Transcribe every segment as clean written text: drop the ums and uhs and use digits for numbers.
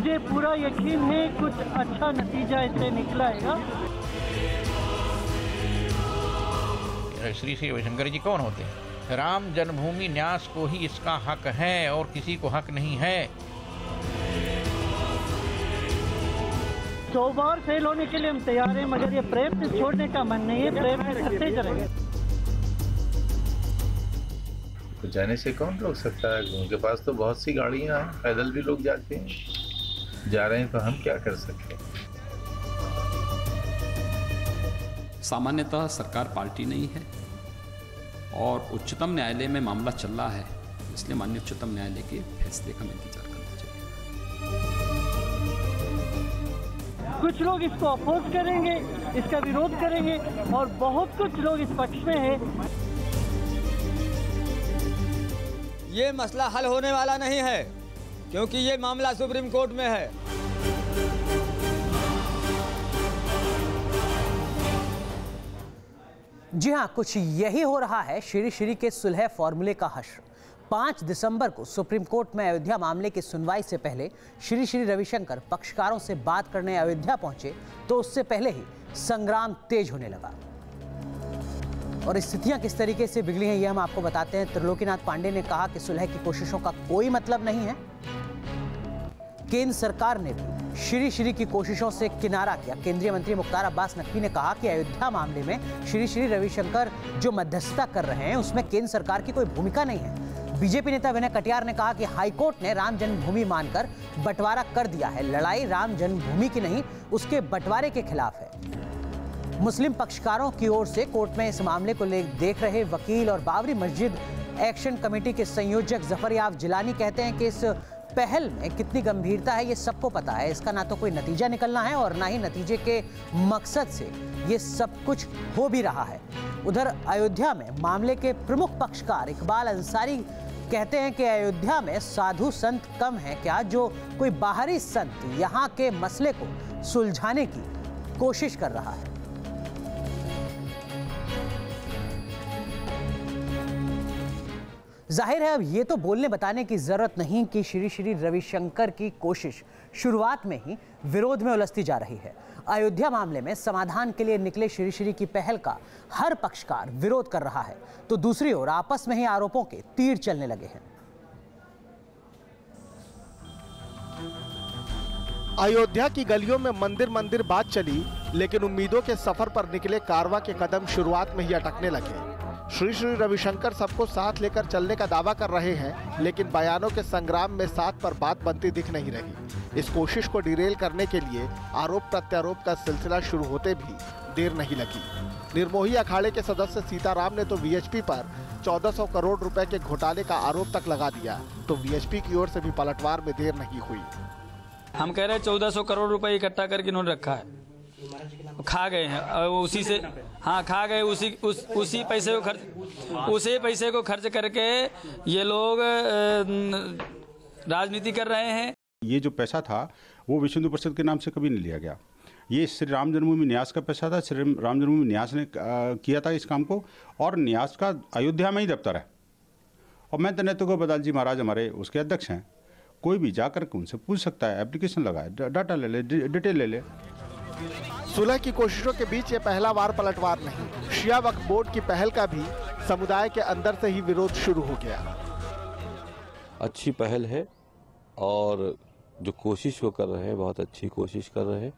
मुझे पूरा यकीन है कुछ अच्छा नतीजा इससे निकलेगा। श्री श्री रविशंकर जी कौन होते हैं? राम जन्मभूमि न्यास को ही इसका हक है और किसी को हक नहीं है। 100 बार फेल होने के लिए हम तैयार हैं, मगर ये प्रयत्न छोड़ने का मन नहीं है, प्रयत्न करते चलेंगे। तो जाने से कौन रोक सकता है? उनके पास तो बहुत सी गाड़ियां हैं, पैदल भी लोग जाते हैं, जा रहे हैं, तो हम क्या कर सकते हैं? सामान्यतः सरकार पार्टी नहीं है और उच्चतम न्यायालय में मामला चल रहा है, इसलिए माननीय उच्चतम न्यायालय के फैसले का इंतजार करना चाहिए। कुछ लोग इसको अपोज करेंगे, इसका विरोध करेंगे और बहुत कुछ लोग इस पक्ष में है। ये मसला हल होने वाला नहीं है क्योंकि ये मामला सुप्रीम कोर्ट में है। जी हां, कुछ यही हो रहा है श्री श्री के सुलह फॉर्मूले का हश्र। 5 दिसंबर को सुप्रीम कोर्ट में अयोध्या मामले की सुनवाई से पहले श्री श्री रविशंकर पक्षकारों से बात करने अयोध्या पहुंचे तो उससे पहले ही संग्राम तेज होने लगा। और स्थितियां किस तरीके से बिगड़ी हैं ये हम आपको बताते हैं। त्रिलोकीनाथ पांडे ने कहा कि सुलह की कोशिशों का कोई मतलब नहीं है। केंद्र सरकार ने भी श्री श्री की कोशिशों से किनारा किया। केंद्रीय मंत्री मुख्तार अब्बास नकवी ने कहा कि अयोध्या मामले में श्री श्री रविशंकर जो मध्यस्थता कर रहे हैं उसमें केंद्र सरकार की कोई भूमिका नहीं है। बीजेपी नेता विनय कटियार ने कहा कि हाईकोर्ट ने राम जन्मभूमि मानकर बंटवारा कर दिया है। लड़ाई राम जन्मभूमि की नहीं, उसके बंटवारे के खिलाफ है। मुस्लिम पक्षकारों की ओर से कोर्ट में इस मामले को देख रहे वकील और बाबरी मस्जिद एक्शन कमेटी के संयोजक जफर याब जिलानी कहते हैं कि इस पहल में कितनी गंभीरता है ये सबको पता है। इसका ना तो कोई नतीजा निकलना है और ना ही नतीजे के मकसद से ये सब कुछ हो भी रहा है। उधर अयोध्या में मामले के प्रमुख पक्षकार इकबाल अंसारी कहते हैं कि अयोध्या में साधु संत कम है क्या जो कोई बाहरी संत यहाँ के मसले को सुलझाने की कोशिश कर रहा है। जाहिर है अब ये तो बोलने बताने की जरूरत नहीं कि श्री श्री रविशंकर की कोशिश शुरुआत में ही विरोध में उलझती जा रही है। अयोध्या मामले में समाधान के लिए निकले श्री श्री की पहल का हर पक्षकार विरोध कर रहा है तो दूसरी ओर आपस में ही आरोपों के तीर चलने लगे हैं। अयोध्या की गलियों में मंदिर मंदिर बात चली, लेकिन उम्मीदों के सफर पर निकले कारवां के कदम शुरुआत में ही अटकने लगे। श्री श्री रविशंकर सबको साथ लेकर चलने का दावा कर रहे हैं, लेकिन बयानों के संग्राम में साथ पर बात बनती दिख नहीं रही। इस कोशिश को डिरेल करने के लिए आरोप प्रत्यारोप का सिलसिला शुरू होते भी देर नहीं लगी। निर्मोही अखाड़े के सदस्य सीताराम ने तो वीएचपी पर 1400 करोड़ रुपए के घोटाले का आरोप तक लगा दिया, तो वीएचपी की ओर से भी पलटवार में देर नहीं हुई। हम कह रहे हैं 1400 करोड़ रुपए इकट्ठा करके इन्होंने रखा है, खा गए हैं और उसी से खा गए। उसी पैसे को खर्च करके ये लोग राजनीति कर रहे हैं। ये जो पैसा था वो विश्व हिंदू परिषद के नाम से कभी नहीं लिया गया। ये श्री राम जन्मभूमि न्यास का पैसा था। श्री राम जन्मभूमि न्यास ने किया था इस काम को, और न्यास का अयोध्या में ही दफ्तर है। और मैं तो नेतृत्व बदाल जी महाराज हमारे उसके अध्यक्ष हैं, कोई भी जाकर उनसे पूछ सकता है, एप्लीकेशन लगाए, डाटा ले ले, डिटेल ले ले। सुलह की कोशिशों के बीच ये पहला वार पलटवार नहीं, शिया वक्फ बोर्ड की पहल का भी समुदाय के अंदर से ही विरोध शुरू हो गया। अच्छी पहल है और जो कोशिश वो कर रहे हैं बहुत अच्छी कोशिश कर रहे हैं,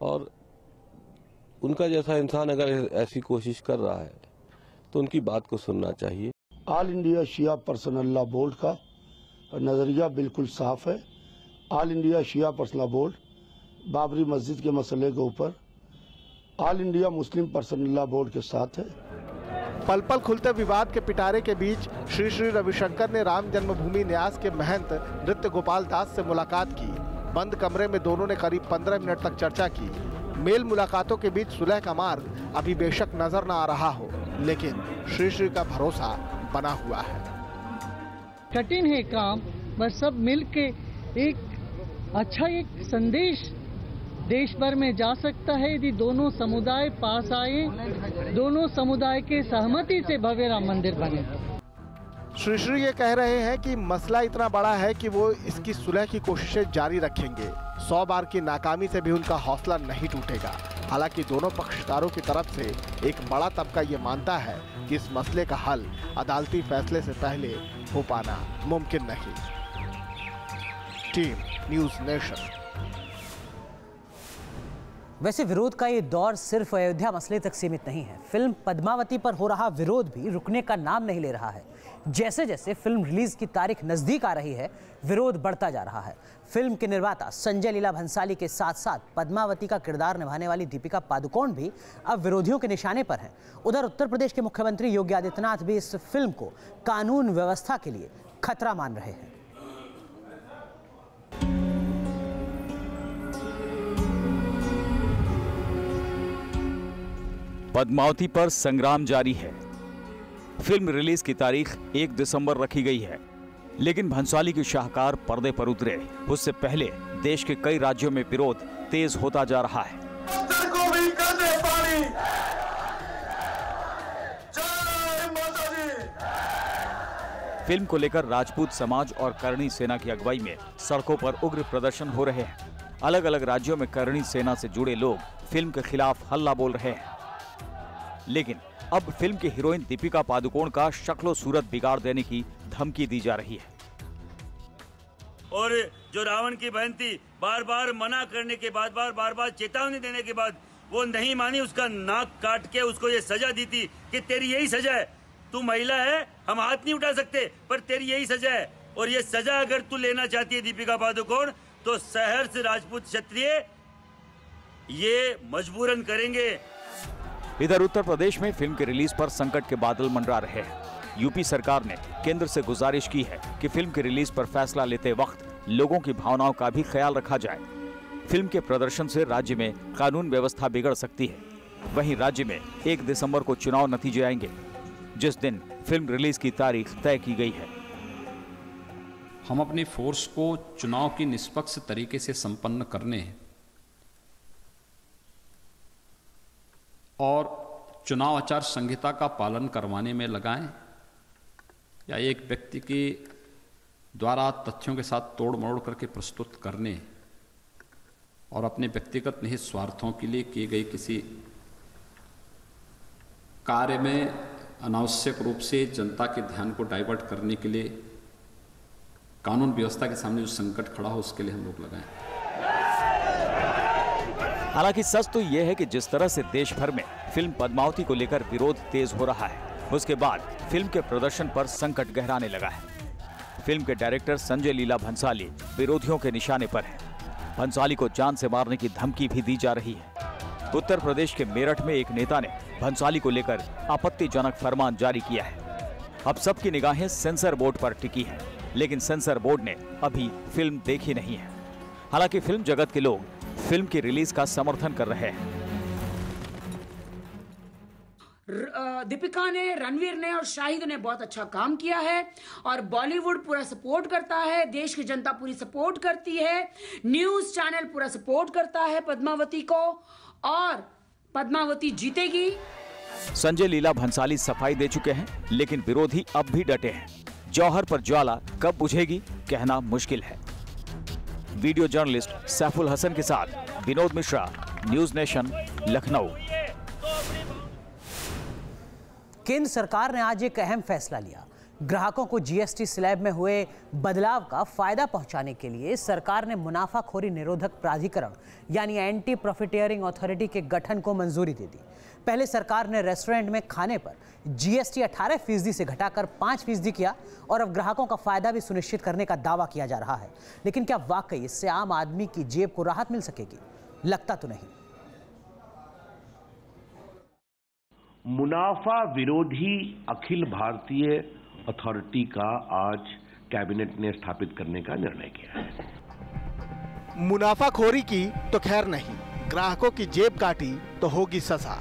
और उनका जैसा इंसान अगर ऐसी कोशिश कर रहा है तो उनकी बात को सुनना चाहिए। ऑल इंडिया शिया पर्सनल लॉ बोर्ड का नज़रिया बिल्कुल साफ है। ऑल इंडिया शिया पर्सनल लॉ बोर्ड बाबरी मस्जिद के मसले के ऊपर all India Muslim personal law board के साथ है। पल पल खुलते विवाद के पिटारे के बीच श्री श्री रविशंकर ने राम जन्मभूमि न्यास के महंत नृत्य गोपाल दास से मुलाकात की। बंद कमरे में दोनों ने करीब 15 मिनट तक चर्चा की। मेल मुलाकातों के बीच सुलह का मार्ग अभी बेशक नजर न आ रहा हो, लेकिन श्री श्री का भरोसा बना हुआ है। कठिन है काम, बस सब मिल के एक संदेश देश भर में जा सकता है यदि दोनों समुदाय पास आए, दोनों समुदाय के सहमति से भव्य राम मंदिर बने। श्री श्री ये कह रहे हैं कि मसला इतना बड़ा है कि वो इसकी सुलह की कोशिशें जारी रखेंगे। 100 बार की नाकामी से भी उनका हौसला नहीं टूटेगा। हालांकि दोनों पक्षकारों की तरफ से एक बड़ा तबका ये मानता है कि इस मसले का हल अदालती फैसले से पहले हो पाना मुमकिन नहीं। Team news nation. वैसे विरोध का ये दौर सिर्फ अयोध्या मसले तक सीमित नहीं है। फिल्म पद्मावती पर हो रहा विरोध भी रुकने का नाम नहीं ले रहा है। जैसे जैसे फिल्म रिलीज की तारीख नजदीक आ रही है, विरोध बढ़ता जा रहा है। फिल्म के निर्माता संजय लीला भंसाली के साथ साथ पद्मावती का किरदार निभाने वाली दीपिका पादुकोण भी अब विरोधियों के निशाने पर हैं। उधर उत्तर प्रदेश के मुख्यमंत्री योगी आदित्यनाथ भी इस फिल्म को कानून व्यवस्था के लिए खतरा मान रहे हैं। पद्मावती पर संग्राम जारी है। फिल्म रिलीज की तारीख 1 दिसंबर रखी गई है, लेकिन भंसाली की शाहकार पर्दे पर उतरे उससे पहले देश के कई राज्यों में विरोध तेज होता जा रहा है। फिल्म को लेकर राजपूत समाज और करणी सेना की अगुवाई में सड़कों पर उग्र प्रदर्शन हो रहे हैं। अलग अलग राज्यों में करणी सेना से जुड़े लोग फिल्म के खिलाफ हल्ला बोल रहे हैं। लेकिन अब फिल्म की हीरोइन दीपिका पादुकोण का शक्लो सूरत बिगाड़ देने की धमकी दी जा रही है। और जो रावण की बहन थी, बार बार मना करने के बाद, बार बार चेतावनी देने के बाद वो नहीं मानी। उसका नाक काट के उसको ये सजा दी थी कि तेरी यही सजा है, तू महिला है, हम हाथ नहीं उठा सकते, पर तेरी यही सजा है। और ये सजा अगर तू लेना चाहती है दीपिका पादुकोण, तो सहर्ष राजपूत क्षत्रिय ये मजबूरन करेंगे। इधर उत्तर प्रदेश में फिल्म के रिलीज पर संकट के बादल मंडरा रहे हैं। यूपी सरकार ने केंद्र से गुजारिश की है कि फिल्म के रिलीज पर फैसला लेते वक्त लोगों की भावनाओं का भी ख्याल रखा जाए। फिल्म के प्रदर्शन से राज्य में कानून व्यवस्था बिगड़ सकती है। वहीं राज्य में 1 दिसंबर को चुनाव नतीजे आएंगे, जिस दिन फिल्म रिलीज की तारीख तय की गई है। हम अपनी फोर्स को चुनाव की निष्पक्ष तरीके से संपन्न करने और चुनाव आचार संहिता का पालन करवाने में लगाएं, या एक व्यक्ति के द्वारा तथ्यों के साथ तोड़ मरोड़ करके प्रस्तुत करने और अपने व्यक्तिगत निहित स्वार्थों के लिए किए गए किसी कार्य में अनावश्यक रूप से जनता के ध्यान को डाइवर्ट करने के लिए कानून व्यवस्था के सामने जो संकट खड़ा हो, उसके लिए हम लोग लगाएं। हालांकि सच तो यह है कि जिस तरह से देश भर में फिल्म पद्मावती को लेकर विरोध तेज हो रहा है, उसके बाद फिल्म के प्रदर्शन पर संकट गहराने लगा है। फिल्म के डायरेक्टर संजय लीला भंसाली विरोधियों के निशाने पर है। भंसाली को जान से मारने की धमकी भी दी जा रही है। उत्तर प्रदेश के मेरठ में एक नेता ने भंसाली को लेकर आपत्तिजनक फरमान जारी किया है। अब सबकी निगाहें सेंसर बोर्ड पर टिकी है, लेकिन सेंसर बोर्ड ने अभी फिल्म देखी नहीं है। हालांकि फिल्म जगत के लोग फिल्म की रिलीज का समर्थन कर रहे हैं। दीपिका ने, रणवीर ने और शाहिद ने बहुत अच्छा काम किया है और बॉलीवुड पूरा सपोर्ट करता है, देश की जनता पूरी सपोर्ट करती है, न्यूज चैनल पूरा सपोर्ट करता है पद्मावती को, और पद्मावती जीतेगी। संजय लीला भंसाली सफाई दे चुके हैं, लेकिन विरोधी अब भी डटे हैं। जौहर पर ज्वाला कब बुझेगी कहना मुश्किल है। वीडियो जर्नलिस्ट सैफुल हसन के साथ विनोद मिश्रा, न्यूज नेशन, लखनऊ। केंद्र सरकार ने आज एक अहम फैसला लिया। ग्राहकों को जीएसटी स्लैब में हुए बदलाव का फायदा पहुंचाने के लिए सरकार ने मुनाफाखोरी निरोधक प्राधिकरण यानी एंटी प्रॉफिटियरिंग अथॉरिटी के गठन को मंजूरी दे दी। पहले सरकार ने रेस्टोरेंट में खाने पर जीएसटी 18% से घटाकर 5% किया और अब ग्राहकों का फायदा भी सुनिश्चित करने का दावा किया जा रहा है। लेकिन क्या वाकई इससे आम आदमी की जेब को राहत मिल सकेगी? लगता तो नहीं। मुनाफा विरोधी अखिल भारतीय अथॉरिटी का आज कैबिनेट ने स्थापित करने का निर्णय किया है। मुनाफाखोरी की तो खैर नहीं, ग्राहकों की जेब काटी तो होगी सजा।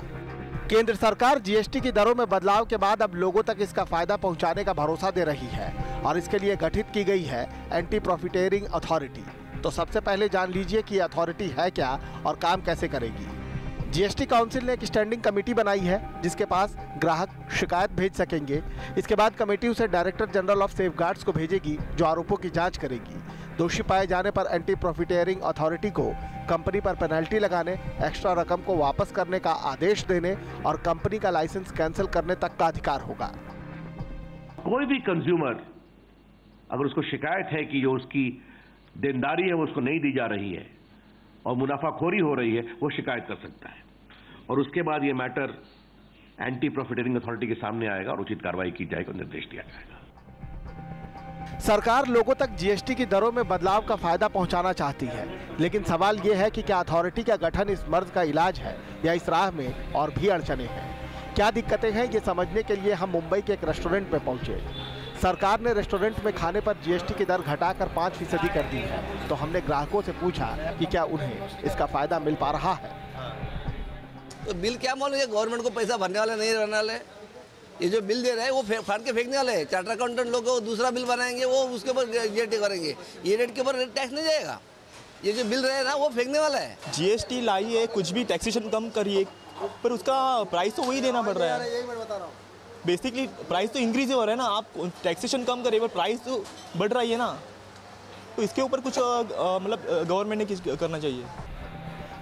केंद्र सरकार जीएसटी की दरों में बदलाव के बाद अब लोगों तक इसका फायदा पहुंचाने का भरोसा दे रही है और इसके लिए गठित की गई है एंटी प्रॉफिटियरिंग अथॉरिटी। तो सबसे पहले जान लीजिए कि ये अथॉरिटी है क्या और काम कैसे करेगी। जीएसटी काउंसिल ने एक स्टैंडिंग कमेटी बनाई है जिसके पास ग्राहक शिकायत भेज सकेंगे। इसके बाद कमेटी उसे डायरेक्टर जनरल ऑफ सेफगार्ड्स को भेजेगी जो आरोपों की जांच करेगी। दोषी पाए जाने पर एंटी प्रॉफिटियरिंग अथॉरिटी को कंपनी पर पेनल्टी लगाने, एक्स्ट्रा रकम को वापस करने का आदेश देने और कंपनी का लाइसेंस कैंसिल करने तक का अधिकार होगा। कोई भी कंज्यूमर अगर उसको शिकायत है कि जो उसकी देनदारी है वो उसको नहीं दी जा रही है और मुनाफाखोरी हो रही है, वो शिकायत कर सकता है और उसके बाद ये मैटर एंटी प्रॉफिटियरिंग अथॉरिटी के सामने आएगा और उचित कार्रवाई की जाएगी और निर्देश दिया जाएगा। सरकार लोगों तक जीएसटी की दरों में बदलाव का फायदा पहुंचाना चाहती है, लेकिन सवाल ये है कि क्या अथॉरिटी का गठन इस मर्ज का इलाज है या इस राह में और भी अड़चनें हैं। क्या दिक्कतें हैं, ये समझने के लिए हम मुंबई के एक रेस्टोरेंट में पहुंचे। सरकार ने रेस्टोरेंट में खाने पर जीएसटी की दर घटाकर 5% कर दी है, तो हमने ग्राहकों से पूछा कि क्या उन्हें इसका फायदा मिल पा रहा है। तो बिल क्या मालूम है, गवर्नमेंट को पैसा भरने वाले नहीं रहने वाले। ये जो बिल दे रहे हैं वो फाड़ के फेंकने वाले हैं। चार्टर अकाउंटेंट लोग दूसरा बिल बनाएंगे, वो उसके ऊपर जीएसटी करेंगे, ये रेट के ऊपर टैक्स नहीं जाएगा। ये जो बिल रहे ना वो फेंकने वाला है। जीएसटी लाई है, कुछ भी टैक्सेशन कम करिए, पर उसका प्राइस तो वही देना पड़ रहा है। यही मैं बता रहा हूँ, बेसिकली प्राइस तो इंक्रीज हो रहा है ना, आप टैक्सेशन कम करिए पर प्राइस तो बढ़ रही है ना, तो इसके ऊपर कुछ मतलब गवर्नमेंट ने कुछ करना चाहिए।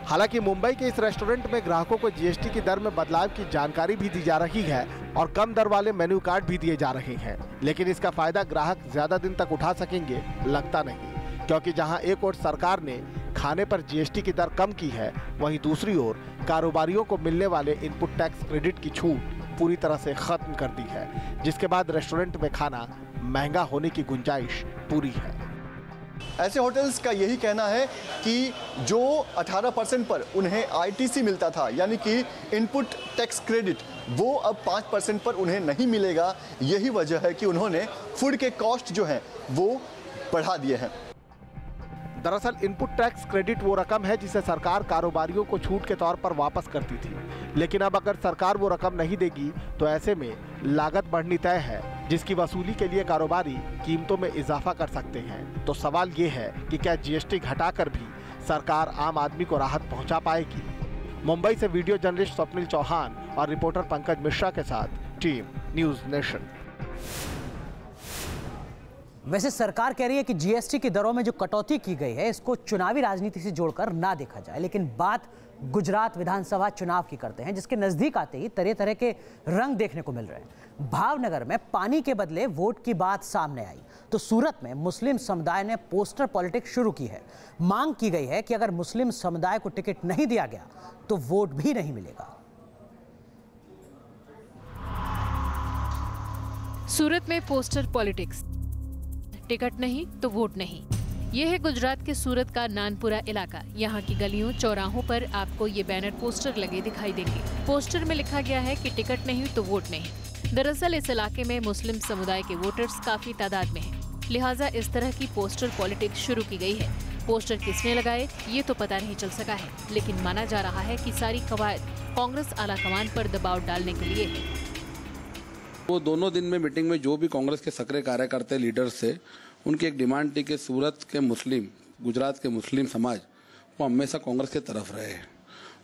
हालांकि मुंबई के इस रेस्टोरेंट में ग्राहकों को जीएसटी की दर में बदलाव की जानकारी भी दी जा रही है और कम दर वाले मेन्यू कार्ड भी दिए जा रहे हैं, लेकिन इसका फायदा ग्राहक ज्यादा दिन तक उठा सकेंगे लगता नहीं, क्योंकि जहां एक ओर सरकार ने खाने पर जीएसटी की दर कम की है, वहीं दूसरी ओर कारोबारियों को मिलने वाले इनपुट टैक्स क्रेडिट की छूट पूरी तरह से खत्म कर दी है, जिसके बाद रेस्टोरेंट में खाना महंगा होने की गुंजाइश पूरी है। ऐसे होटल्स का यही कहना है कि जो 18% पर उन्हें आईटीसी मिलता था, यानी कि इनपुट टैक्स क्रेडिट, वो अब 5% पर उन्हें नहीं मिलेगा। यही वजह है कि उन्होंने फूड के कॉस्ट जो हैं वो बढ़ा दिए हैं। दरअसल इनपुट टैक्स क्रेडिट वो रकम है जिसे सरकार कारोबारियों को छूट के तौर पर वापस करती थी, लेकिन अब अगर सरकार वो रकम नहीं देगी तो ऐसे में लागत बढ़नी तय है, जिसकी वसूली के लिए कारोबारी कीमतों में इजाफा कर सकते हैं। तो सवाल ये है कि क्या जीएसटी घटाकर भी सरकार आम आदमी को राहत पहुंचा पाएगी। मुंबई से वीडियो जर्नलिस्ट स्वप्निल चौहान और रिपोर्टर पंकज मिश्रा के साथ टीम न्यूज नेशन। वैसे सरकार कह रही है कि जीएसटी की दरों में जो कटौती की गई है इसको चुनावी राजनीति से जोड़कर ना देखा जाए, लेकिन बात गुजरात विधानसभा चुनाव की करते हैं, जिसके नजदीक आते ही तरह तरह के रंग देखने को मिल रहे हैं। भावनगर में पानी के बदले वोट की बात सामने आई तो सूरत में मुस्लिम समुदाय ने पोस्टर पॉलिटिक्स शुरू की है। मांग की गई है कि अगर मुस्लिम समुदाय को टिकट नहीं दिया गया तो वोट भी नहीं मिलेगा। सूरत में पोस्टर पॉलिटिक्स, टिकट नहीं तो वोट नहीं। यह है गुजरात के सूरत का नानपुरा इलाका। यहाँ की गलियों चौराहों पर आपको ये बैनर पोस्टर लगे दिखाई देंगे। पोस्टर में लिखा गया है कि टिकट नहीं तो वोट नहीं। दरअसल इस इलाके में मुस्लिम समुदाय के वोटर्स काफी तादाद में हैं, लिहाजा इस तरह की पोस्टर पॉलिटिक्स शुरू की गई है। पोस्टर किसने लगाए ये तो पता नहीं चल सका है, लेकिन माना जा रहा है कि सारी कवायद कांग्रेस आलाकमान पर दबाव डालने के लिए है। वो दोनों दिन में मीटिंग में जो भी कांग्रेस के सक्रिय कार्यकर्ता लीडर्स थे, उनकी एक डिमांड थी कि सूरत के मुस्लिम, गुजरात के मुस्लिम समाज वो हमेशा कांग्रेस की तरफ रहे।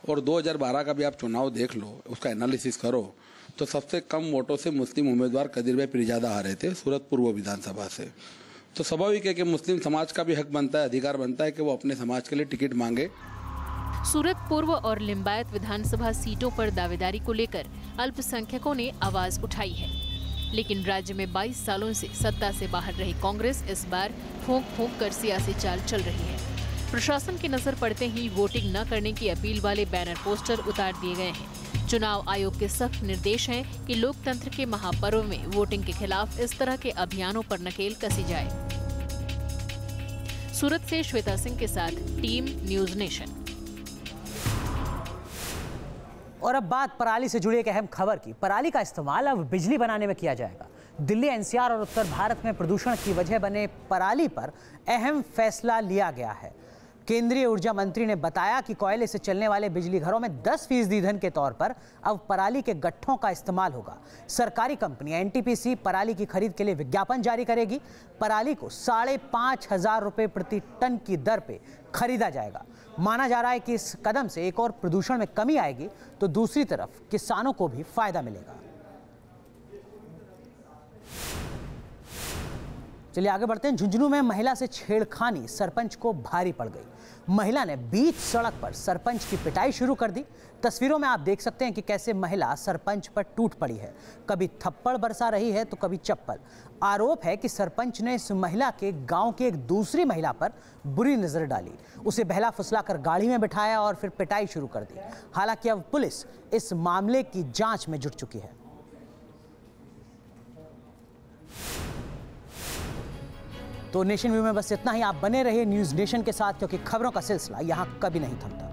और 2012 का भी आप चुनाव देख लो, उसका एनालिसिस करो तो सबसे कम वोटों से मुस्लिम उम्मीदवार कदीर भाई पिरजादा हारे थे सूरत पूर्व विधानसभा से। तो स्वाभाविक है कि मुस्लिम समाज का भी हक बनता है, अधिकार बनता है कि वो अपने समाज के लिए टिकट मांगे। सूरत पूर्व और लिम्बायत विधानसभा सीटों पर दावेदारी को लेकर अल्पसंख्यकों ने आवाज उठाई है, लेकिन राज्य में 22 सालों से सत्ता से बाहर रही कांग्रेस इस बार फूंक फूंक कर सियासी चाल चल रही है। प्रशासन की नजर पड़ते ही वोटिंग न करने की अपील वाले बैनर पोस्टर उतार दिए गए हैं। चुनाव आयोग के सख्त निर्देश हैं कि लोकतंत्र के महापर्व में वोटिंग के खिलाफ इस तरह के अभियानों पर नकेल कसी जाए। सूरत से श्वेता सिंह के साथ टीम न्यूज नेशन। और अब बात पराली से जुड़ी एक अहम खबर की। पराली का इस्तेमाल अब बिजली बनाने में किया जाएगा। दिल्ली एनसीआर और उत्तर भारत में प्रदूषण की वजह बने पराली पर अहम फैसला लिया गया है। केंद्रीय ऊर्जा मंत्री ने बताया कि कोयले से चलने वाले बिजली घरों में 10% ईंधन के तौर पर अब पराली के गट्ठों का इस्तेमाल होगा। सरकारी कंपनी एनटीपीसी पराली की खरीद के लिए विज्ञापन जारी करेगी। पराली को 5,500 रुपए प्रति टन की दर पे खरीदा जाएगा। माना जा रहा है कि इस कदम से एक और प्रदूषण में कमी आएगी, तो दूसरी तरफ किसानों को भी फायदा मिलेगा। चलिए आगे बढ़ते हैं। झुंझुनू में महिला से छेड़खानी सरपंच को भारी पड़ गई। महिला ने बीच सड़क पर सरपंच की पिटाई शुरू कर दी। तस्वीरों में आप देख सकते हैं कि कैसे महिला सरपंच पर टूट पड़ी है। कभी थप्पड़ बरसा रही है तो कभी चप्पल। आरोप है कि सरपंच ने इस महिला के गांव की एक दूसरी महिला पर बुरी नजर डाली, उसे बहला फुसलाकर गाड़ी में बिठाया और फिर पिटाई शुरू कर दी। हालांकि अब पुलिस इस मामले की जांच में जुट चुकी है। तो नेशन व्यू में बस इतना ही। आप बने रहिए न्यूज़ नेशन के साथ, क्योंकि खबरों का सिलसिला यहां कभी नहीं थमता।